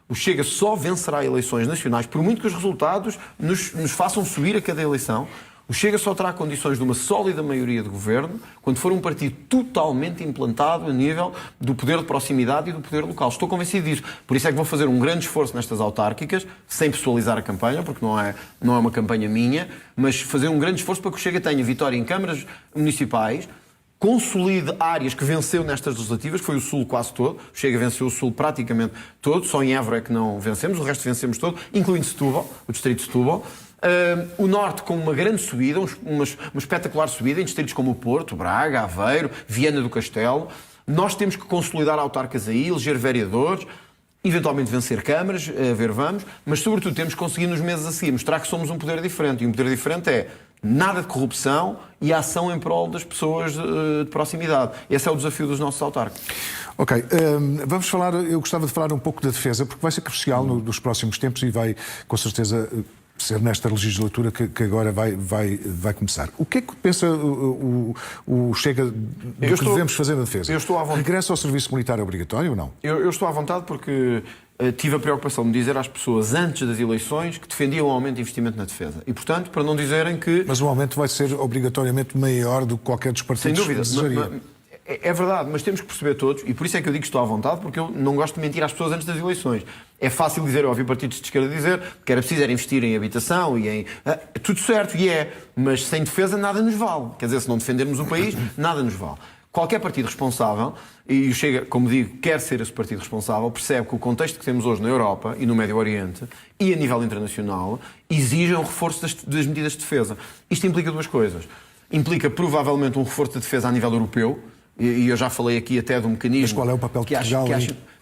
O Chega só vencerá eleições nacionais, por muito que os resultados nos façam subir a cada eleição. O Chega só terá condições de uma sólida maioria de governo quando for um partido totalmente implantado a nível do poder de proximidade e do poder local. Estou convencido disso. Por isso é que vou fazer um grande esforço nestas autárquicas, sem pessoalizar a campanha, porque não é uma campanha minha, mas fazer um grande esforço para que o Chega tenha vitória em câmaras municipais, consolide áreas que venceu nestas legislativas, que foi o Sul quase todo. O Chega venceu o Sul praticamente todo, só em Évora é que não vencemos, o resto vencemos todo, incluindo Setúbal, o distrito de Setúbal. O Norte com uma grande subida, uma espetacular subida em distritos como o Porto, Braga, Aveiro, Viana do Castelo. Nós temos que consolidar autarcas aí, eleger vereadores, eventualmente vencer câmaras, a ver vamos, mas sobretudo temos que conseguir nos meses a seguir mostrar que somos um poder diferente. E um poder diferente é nada de corrupção e ação em prol das pessoas de proximidade. Esse é o desafio dos nossos autarcas. Ok, vamos falar, eu gostava de falar um pouco da defesa, porque vai ser crucial nos próximos tempos e vai, com certeza, ser nesta legislatura que agora vai começar. O que é que pensa o Chega do que devemos fazer na defesa? Eu estou à vontade. Regressa ao serviço militar obrigatório ou não? Eu estou à vontade porque tive a preocupação de dizer às pessoas antes das eleições que defendiam o aumento de investimento na defesa. E, portanto, para não dizerem que... Mas o aumento vai ser obrigatoriamente maior do que qualquer dos partidos desejaria. É verdade, mas temos que perceber todos, e por isso é que eu digo que estou à vontade, porque eu não gosto de mentir às pessoas antes das eleições. É fácil dizer, eu ouvi partidos de esquerda dizer que era preciso investir em habitação e em... tudo certo, mas sem defesa nada nos vale. Quer dizer, se não defendermos o país, nada nos vale. Qualquer partido responsável, e o Chega, como digo, quer ser esse partido responsável, percebe que o contexto que temos hoje na Europa e no Médio Oriente e a nível internacional exige um reforço das medidas de defesa. Isto implica duas coisas. Implica provavelmente um reforço de defesa a nível europeu, e eu já falei aqui até do mecanismo... Mas qual é o papel de Portugal?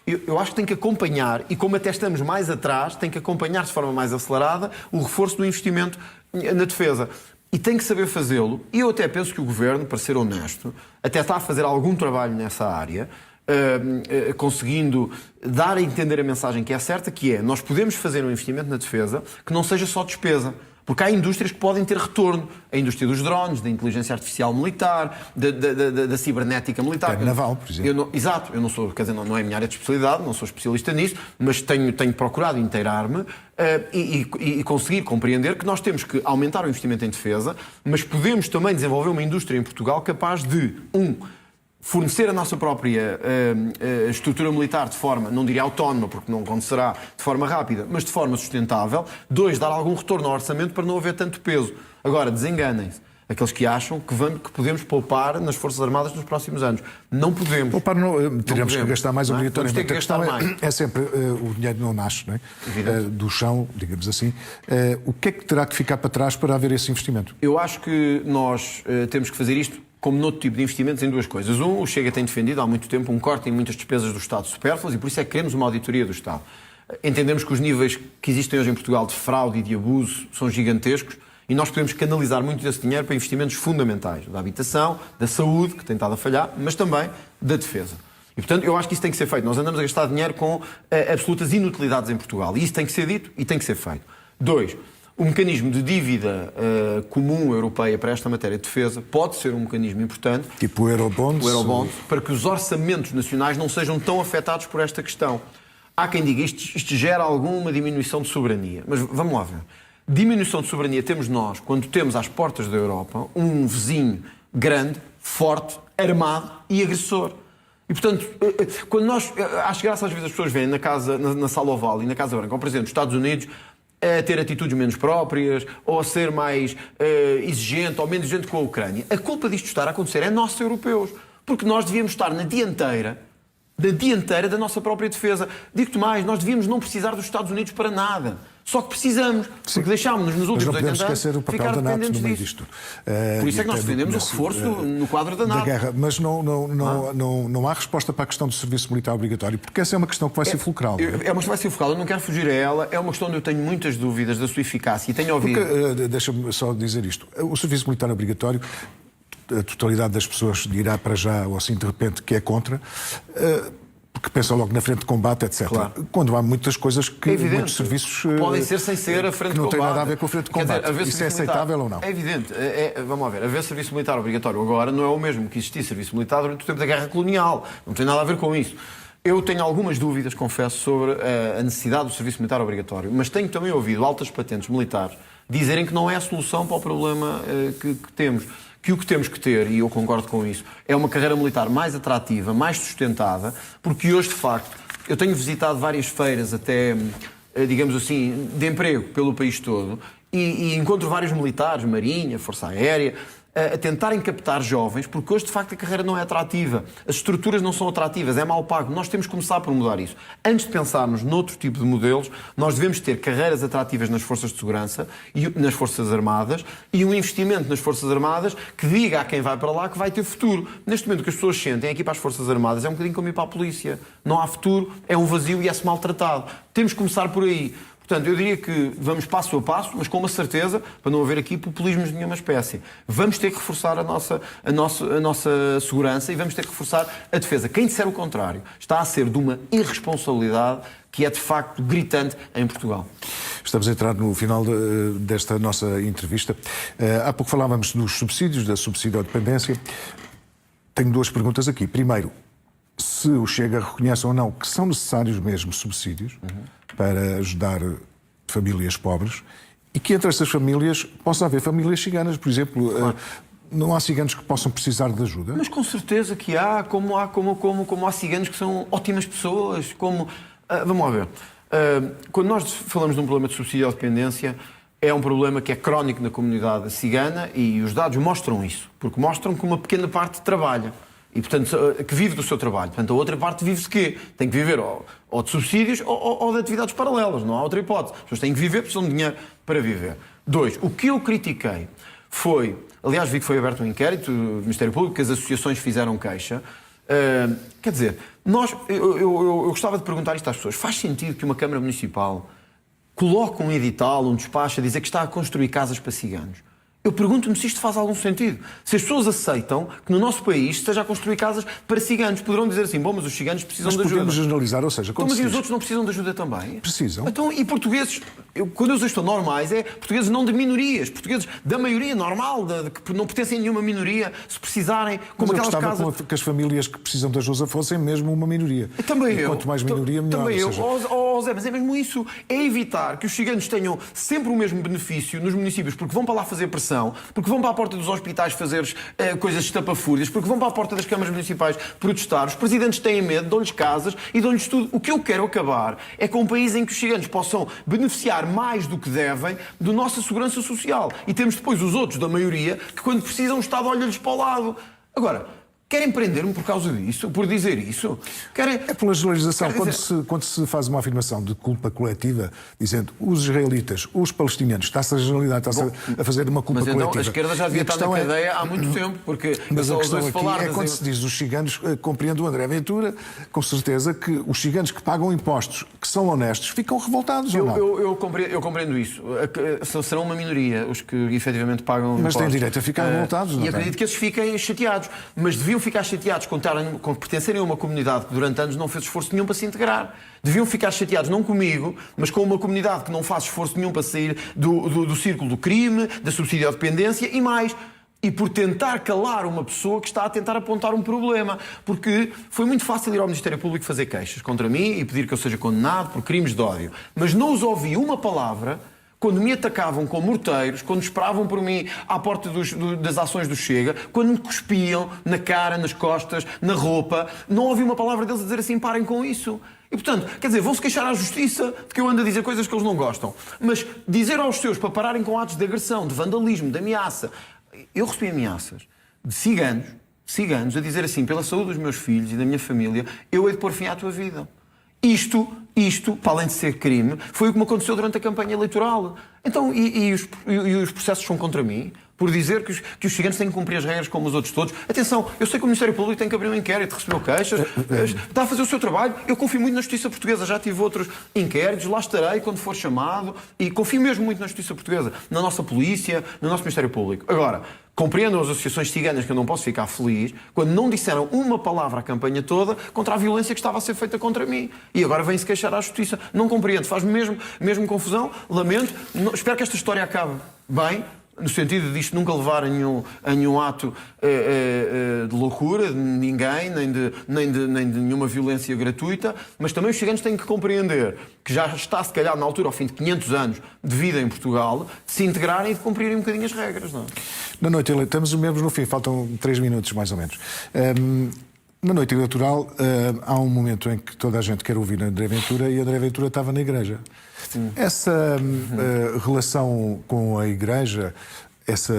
Eu acho que tem que acompanhar, e como até estamos mais atrás, tem que acompanhar de forma mais acelerada o reforço do investimento na defesa. E tem que saber fazê-lo. E eu até penso que o Governo, para ser honesto, até está a fazer algum trabalho nessa área, conseguindo dar a entender a mensagem que é certa, que é, nós podemos fazer um investimento na defesa que não seja só despesa. Porque há indústrias que podem ter retorno. A indústria dos drones, da inteligência artificial militar, da cibernética militar. Naval, por exemplo. Exato. Eu não sou, quer dizer, não é a minha área de especialidade, não sou especialista nisso, mas tenho procurado inteirar-me e conseguir compreender que nós temos que aumentar o investimento em defesa, mas podemos também desenvolver uma indústria em Portugal capaz de, fornecer a nossa própria estrutura militar de forma, não diria autónoma, porque não acontecerá de forma rápida, mas de forma sustentável. 2, dar algum retorno ao orçamento para não haver tanto peso. Agora, desenganem-se aqueles que acham que podemos poupar nas Forças Armadas nos próximos anos. Não podemos. Poupar teremos que gastar mais obrigatoriamente. Temos que gastar mais. É sempre, o dinheiro não nasce, não é? Do chão, digamos assim. O que é que terá que ficar para trás para haver esse investimento? Eu acho que nós temos que fazer isto como noutro tipo de investimentos, em duas coisas. O Chega tem defendido há muito tempo um corte em muitas despesas do Estado supérfluas e por isso é que queremos uma auditoria do Estado. Entendemos que os níveis que existem hoje em Portugal de fraude e de abuso são gigantescos e nós podemos canalizar muito desse dinheiro para investimentos fundamentais, da habitação, da saúde, que tem estado a falhar, mas também da defesa. E, portanto, eu acho que isso tem que ser feito. Nós andamos a gastar dinheiro com absolutas inutilidades em Portugal. E isso tem que ser dito e tem que ser feito. 2. O mecanismo de dívida comum europeia para esta matéria de defesa pode ser um mecanismo importante. Tipo o Eurobond. Para que os orçamentos nacionais não sejam tão afetados por esta questão. Há quem diga isto gera alguma diminuição de soberania. Mas vamos lá ver. Diminuição de soberania temos nós quando temos às portas da Europa um vizinho grande, forte, armado e agressor. E, portanto, quando nós... Acho graça às vezes as pessoas veem na Sala Oval e na Casa Branca o Presidente dos Estados Unidos a ter atitudes menos próprias ou a ser mais exigente ou menos exigente com a Ucrânia. A culpa disto estar a acontecer é nós, europeus. Porque nós devíamos estar na dianteira da nossa própria defesa. Digo-te mais, nós devíamos não precisar dos Estados Unidos para nada. Só que precisamos, porque deixámos-nos nos últimos 80 anos esquecer o papel ficar da NATO dependentes no meio disto. disto. Por isso é que nós defendemos o reforço no quadro da NATO. Guerra. Mas não há resposta para a questão do serviço militar obrigatório, porque essa é uma questão que vai ser fulcral. É uma questão que vai ser fulcral, eu não quero fugir a ela, é uma questão onde eu tenho muitas dúvidas da sua eficácia e tenho ouvido... Deixa-me só dizer isto. O serviço militar obrigatório, a totalidade das pessoas dirá para já, ou assim de repente, que é contra... porque pensa logo na frente de combate, etc. Claro. Quando há muitas coisas que... É muitos serviços... podem ser sem ser a frente de combate. Que não tem nada a ver com a frente de combate. Quer dizer, isso é aceitável ou não? É evidente. Vamos lá ver. Haver serviço militar obrigatório agora não é o mesmo que existir serviço militar durante o tempo da Guerra Colonial. Não tem nada a ver com isso. Eu tenho algumas dúvidas, confesso, sobre a necessidade do serviço militar obrigatório, mas tenho também ouvido altas patentes militares dizerem que não é a solução para o problema que temos. Que o que temos que ter, e eu concordo com isso, é uma carreira militar mais atrativa, mais sustentada, porque hoje, de facto, eu tenho visitado várias feiras até, digamos assim, de emprego pelo país todo e encontro vários militares, Marinha, Força Aérea, a tentarem captar jovens, porque hoje, de facto, a carreira não é atrativa. As estruturas não são atrativas, é mal pago. Nós temos que começar por mudar isso. Antes de pensarmos noutro tipo de modelos, nós devemos ter carreiras atrativas nas forças de segurança e nas forças armadas e um investimento nas forças armadas que diga a quem vai para lá que vai ter futuro. Neste momento, o que as pessoas sentem aqui para as forças armadas é um bocadinho como ir para a polícia. Não há futuro, é um vazio e é-se maltratado. Temos que começar por aí. Portanto, eu diria que vamos passo a passo, mas com uma certeza, para não haver aqui populismos de nenhuma espécie. Vamos ter que reforçar a nossa segurança e vamos ter que reforçar a defesa. Quem disser o contrário está a ser de uma irresponsabilidade que é, de facto, gritante em Portugal. Estamos a entrar no final desta nossa entrevista. Há pouco falávamos dos subsídios, da subsídio-dependência. Tenho duas perguntas aqui. Primeiro, se o Chega reconhece ou não que são necessários mesmo subsídios para ajudar famílias pobres e que entre essas famílias possa haver famílias ciganas, por exemplo. Claro. Não há ciganos que possam precisar de ajuda? Mas com certeza que há, como há ciganos que são ótimas pessoas, vamos lá ver. Quando nós falamos de um problema de subsídio à dependência, é um problema que é crónico na comunidade cigana e os dados mostram isso, porque mostram que uma pequena parte trabalha. E, portanto, que vive do seu trabalho. Portanto, a outra parte vive de quê? Tem que viver ou de subsídios ou de atividades paralelas. Não há outra hipótese. As pessoas têm que viver, precisam de dinheiro para viver. 2. O que eu critiquei foi... Aliás, vi que foi aberto um inquérito do Ministério Público, que as associações fizeram queixa. Quer dizer, eu gostava de perguntar isto às pessoas. Faz sentido que uma Câmara Municipal coloque um edital, um despacho a dizer que está a construir casas para ciganos? Eu pergunto-me se isto faz algum sentido. Se as pessoas aceitam que no nosso país se esteja a construir casas para ciganos, poderão dizer assim, bom, mas os ciganos precisam de ajuda. Mas podemos generalizar, ou seja... Então, mas e os outros não precisam de ajuda também? Precisam. Então, e portugueses, quando eu estou normais, é portugueses não de minorias, portugueses da maioria normal, que não pertencem a nenhuma minoria, se precisarem, como mas aquelas casas... que as famílias que precisam de ajuda fossem mesmo uma minoria. Também eu. Quanto mais minoria, melhor. Também eu. Zé, mas é mesmo isso. É evitar que os ciganos tenham sempre o mesmo benefício nos municípios, porque vão para lá fazer pressão, porque vão para a porta dos hospitais fazer coisas estapafúrdias, porque vão para a porta das câmaras municipais protestar. Os presidentes têm medo, dão-lhes casas e dão-lhes tudo. O que eu quero acabar é com um país em que os ciganos possam beneficiar mais do que devem da nossa segurança social. E temos depois os outros, da maioria, que quando precisam o Estado olha-lhes para o lado. Agora, querem prender-me por causa disso? Por dizer isso? É pela generalização. Quando se faz uma afirmação de culpa coletiva, dizendo os israelitas, os palestinianos, está-se a generalidade, está-se a fazer uma culpa coletiva. Mas então a esquerda já devia estar na cadeia há muito tempo, porque... Mas a questão aqui é quando se diz os ciganos, compreendo o André Ventura, com certeza que os ciganos que pagam impostos, que são honestos ficam revoltados ou não? Eu compreendo isso. Serão uma minoria os que efetivamente pagam Mas impostos. têm direito a ficar revoltados, não E têm? acredito que esses fiquem chateados. Mas deviam ficar chateados com pertencerem a uma comunidade que durante anos não fez esforço nenhum para se integrar. Deviam ficar chateados não comigo, mas com uma comunidade que não faz esforço nenhum para sair do círculo do crime, da subsidiodependência e mais. E por tentar calar uma pessoa que está a tentar apontar um problema. Porque foi muito fácil ir ao Ministério Público fazer queixas contra mim e pedir que eu seja condenado por crimes de ódio. Mas não os ouvi uma palavra quando me atacavam com morteiros, quando esperavam por mim à porta das ações do Chega, quando me cuspiam na cara, nas costas, na roupa. Não ouvi uma palavra deles a dizer assim, parem com isso. E, portanto, quer dizer, vão-se queixar à justiça de que eu ando a dizer coisas que eles não gostam. Mas dizer aos seus para pararem com atos de agressão, de vandalismo, de ameaça... Eu recebi ameaças de ciganos a dizer assim, pela saúde dos meus filhos e da minha família, eu hei de pôr fim à tua vida. Isto, para além de ser crime, foi o que me aconteceu durante a campanha eleitoral. Então, e os processos são contra mim? Por dizer que os ciganos têm que cumprir as regras como os outros todos. Atenção, eu sei que o Ministério Público tem que abrir um inquérito, recebeu queixas, está a fazer o seu trabalho. Eu confio muito na Justiça Portuguesa, já tive outros inquéritos, lá estarei quando for chamado e confio mesmo muito na Justiça Portuguesa, na nossa Polícia, no nosso Ministério Público. Agora, compreendam as associações ciganas que eu não posso ficar feliz quando não disseram uma palavra a campanha toda contra a violência que estava a ser feita contra mim. E agora vêm-se queixar à Justiça. Não compreendo, faz-me mesmo confusão, lamento, espero que esta história acabe bem, no sentido disto nunca levar a nenhum ato de loucura de ninguém, nem de nenhuma violência gratuita, mas também os ciganos têm que compreender que já está, se calhar, na altura, ao fim de 500 anos de vida em Portugal, de se integrarem e de cumprirem um bocadinho as regras. Não é? Na noite eleitoral, estamos mesmo no fim, faltam 3 minutos mais ou menos. Na noite eleitoral há um momento em que toda a gente quer ouvir André Ventura e André Ventura estava na Igreja. Essa relação com a Igreja, essa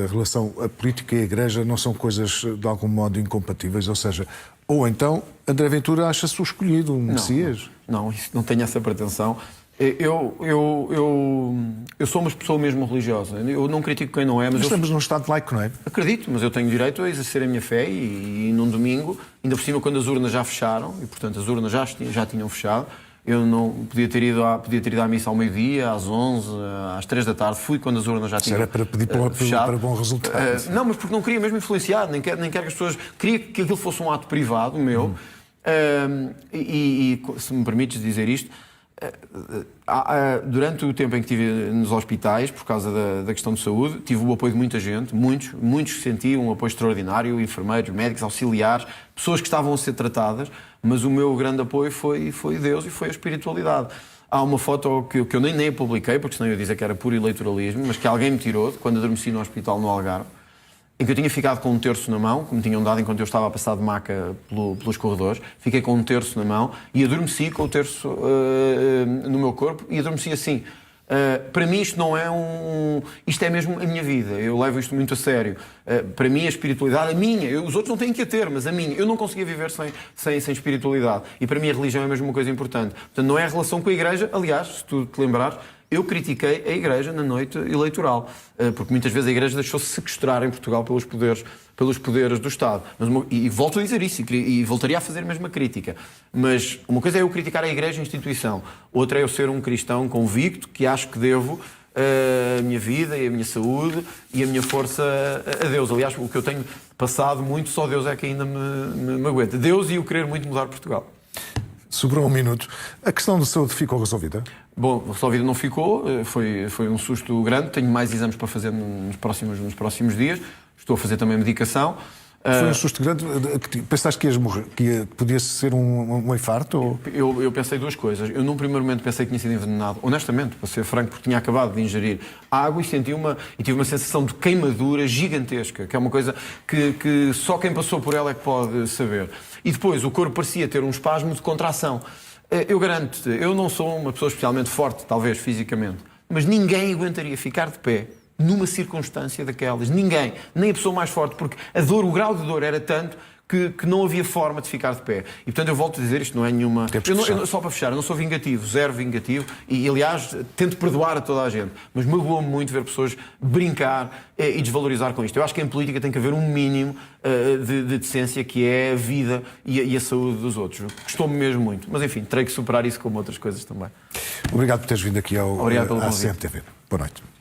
relação, a política e a Igreja não são coisas de algum modo incompatíveis? Ou seja, ou então André Ventura acha-se o escolhido, um Messias? Não, isso não tenho essa pretensão. Eu sou uma pessoa mesmo religiosa. Eu não critico quem não é, mas estamos num Estado laico, não é? Acredito, mas eu tenho direito a exercer a minha fé e num domingo, ainda por cima quando as urnas já fecharam, e portanto as urnas já tinham fechado, eu não podia ter ido à missa ao meio-dia, às 11, às 3 da tarde, fui quando as urnas já tinham fechado. Era para pedir para bom resultado. Não, mas porque não queria mesmo influenciar, nem quero que as pessoas... Queria que aquilo fosse um ato privado meu, e se me permites dizer isto, durante o tempo em que estive nos hospitais, por causa da questão de saúde, tive o apoio de muita gente, muitos que sentiam um apoio extraordinário, enfermeiros, médicos, auxiliares, pessoas que estavam a ser tratadas, mas o meu grande apoio foi Deus e foi a espiritualidade. Há uma foto que eu nem publiquei, porque senão eu ia dizer que era puro eleitoralismo, mas que alguém me tirou quando adormeci no hospital no Algarve, em que eu tinha ficado com um terço na mão, que me tinham dado enquanto eu estava a passar de maca pelos corredores. Fiquei com um terço na mão e adormeci com o terço no meu corpo e adormeci assim. Para mim isto não é isto é mesmo a minha vida. Eu levo isto muito a sério. Para mim a espiritualidade, a minha, os outros não têm que a ter, mas a minha, eu não conseguia viver sem espiritualidade. E para mim a religião é mesmo uma coisa importante. Portanto, não é a relação com a Igreja. Aliás, se tu te lembrares, eu critiquei a Igreja na noite eleitoral, porque muitas vezes a Igreja deixou-se sequestrar em Portugal pelos poderes do Estado. E volto a dizer isso, e voltaria a fazer a mesma crítica. Mas uma coisa é eu criticar a Igreja, a instituição. Outra é eu ser um cristão convicto, que acho que devo a minha vida e a minha saúde e a minha força a Deus. Aliás, o que eu tenho passado muito, só Deus é que ainda me aguenta. Deus e o querer muito mudar Portugal. Sobrou um minuto. A questão de saúde ficou resolvida? Bom, resolvida não ficou. Foi um susto grande. Tenho mais exames para fazer nos próximos dias. Estou a fazer também medicação. Foi um susto grande? Pensaste que ias morrer? Que podia ser um infarto? Ou... Eu pensei duas coisas. Eu, num primeiro momento, pensei que tinha sido envenenado. Honestamente, para ser franco, porque tinha acabado de ingerir água e tive uma sensação de queimadura gigantesca, que é uma coisa que só quem passou por ela é que pode saber. E depois, o corpo parecia ter um espasmo de contração. Eu garanto-te, eu não sou uma pessoa especialmente forte, talvez, fisicamente, mas ninguém aguentaria ficar de pé numa circunstância daquelas. Ninguém. Nem a pessoa mais forte, porque o grau de dor era tanto que não havia forma de ficar de pé. E, portanto, eu volto a dizer, isto não é nenhuma... Só para fechar, eu não sou vingativo, zero vingativo, e, aliás, tento perdoar a toda a gente, mas magoou-me muito ver pessoas brincar e desvalorizar com isto. Eu acho que em política tem que haver um mínimo de decência, que é a vida e a saúde dos outros. Custou-me mesmo muito. Mas, enfim, terei que superar isso como outras coisas também. Obrigado por teres vindo aqui à CMTV. Boa noite.